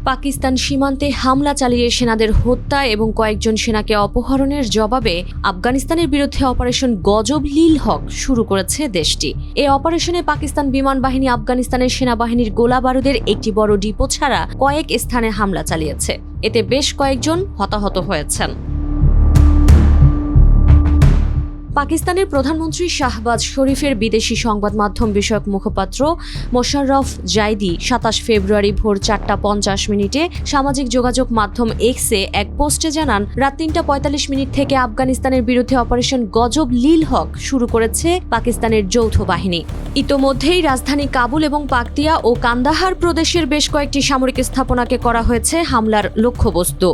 পাকিস্তান সীমান্তে হামলা চালিয়ে সেনাদের হত্যা এবং কয়েকজন সেনাকে অপহরণের জবাবে আফগানিস্তানের বিরুদ্ধে অপারেশন গজব লিল হক শুরু করেছে দেশটি। এই অপারেশনে পাকিস্তান বিমান বাহিনী আফগানিস্তানের সেনাবাহিনীর গোলা বারুদের একটি বড় ডিপো ছাড়া কয়েক স্থানে হামলা চালিয়েছে। এতে বেশ কয়েকজন হতাহত হয়েছেন। পাকিস্তানের প্রধানমন্ত্রী শাহবাজ শরীফের বিদেশি সংবাদ মাধ্যম বিষয়ক মুখপাত্র মোশাররফ জাইদি ২৭ ফেব্রুয়ারি ভোর ৪:৫০ সামাজিক যোগাযোগ মাধ্যম এক্সে এক পোস্টে জানান, রাত ৩:৪৫ থেকে আফগানিস্তানের বিরুদ্ধে অপারেশন গজব লিল হক শুরু করেছে পাকিস্তানের যৌথ বাহিনী। ইতোমধ্যেই রাজধানী কাবুল এবং পাকতিয়া ও কান্দাহার প্রদেশের বেশ কয়েকটি সামরিক স্থাপনাকে করা হয়েছে হামলার লক্ষ্যবস্তু।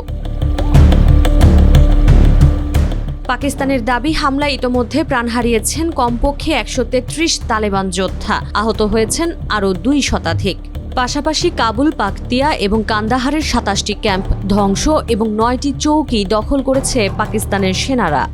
পাকিস্তানের দাবি, হামলায় ইতোমধ্যে প্রাণ হারিয়েছেন কমপক্ষে ১৩৩ তালেবান যোদ্ধা, আহত হয়েছেন আরও ২ শতাধিক। পাশাপাশি কাবুল, পাকতিয়া এবং কান্দাহারের ২৭টি ক্যাম্প ধ্বংস এবং ৯টি চৌকি দখল করেছে পাকিস্তানের সেনারা।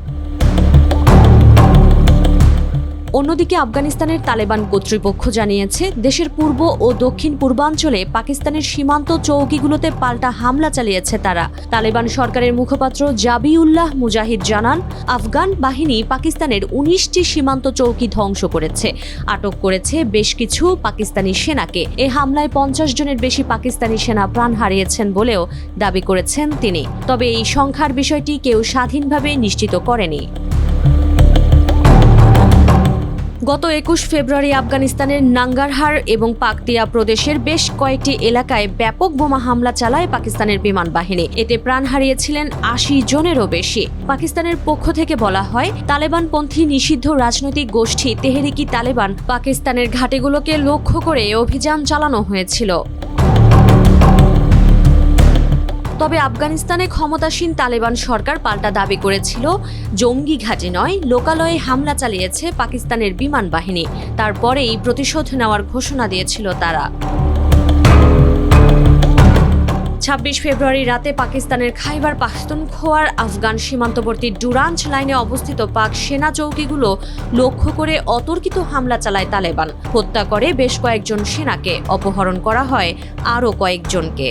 অন্যদিকে আফগানিস্তানের তালেবান কর্তৃপক্ষ জানিয়েছে, দেশের পূর্ব ও দক্ষিণ পূর্বাঞ্চলে পাকিস্তানের সীমান্ত চৌকিগুলোতে পাল্টা হামলা চালিয়েছে তারা। তালেবান সরকারের মুখপাত্র জাবিউল্লাহ মুজাহিদ জানান, আফগান বাহিনী পাকিস্তানের ১৯টি সীমান্ত চৌকি ধ্বংস করেছে, আটক করেছে বেশ কিছু পাকিস্তানি সেনাকে। এ হামলায় ৫০ জনের বেশি পাকিস্তানি সেনা প্রাণ হারিয়েছেন বলেও দাবি করেছেন তিনি। তবে এই সংখ্যার বিষয়টি কেউ স্বাধীনভাবে নিশ্চিত করেনি। গত ২১ ফেব্রুয়ারি আফগানিস্তানের নাঙ্গারহার এবং পাকতিয়া প্রদেশের বেশ কয়েকটি এলাকায় ব্যাপক বোমা হামলা চালায় পাকিস্তানের বিমান বাহিনী। এতে প্রাণ হারিয়েছিলেন ৮০ জনেরও বেশি। পাকিস্তানের পক্ষ থেকে বলা হয়, তালেবানপন্থী নিষিদ্ধ রাজনৈতিক গোষ্ঠী তেহরিকি তালেবান পাকিস্তানের ঘাঁটিগুলোকে লক্ষ্য করে অভিযান চালানো হয়েছিল। তবে আফগানিস্তানে ক্ষমতাসীন তালেবান সরকার পাল্টা দাবি করেছিল, জঙ্গি ঘাঁটি নয়, লোকালয়ে হামলা চালিয়েছে পাকিস্তানের বিমান বাহিনী। তারপরেই প্রতিশোধ নেওয়ার ঘোষণা দিয়েছিল তারা। ২৬ ফেব্রুয়ারি রাতে পাকিস্তানের খাইবার পাখতুনখোয়ার আফগান সীমান্তবর্তী ডুরান্ট লাইনে অবস্থিত পাক সেনা চৌকিগুলো লক্ষ্য করে অতর্কিত হামলা চালায় তালেবান। হত্যা করে বেশ কয়েকজন সেনাকে, অপহরণ করা হয় আরও কয়েকজনকে।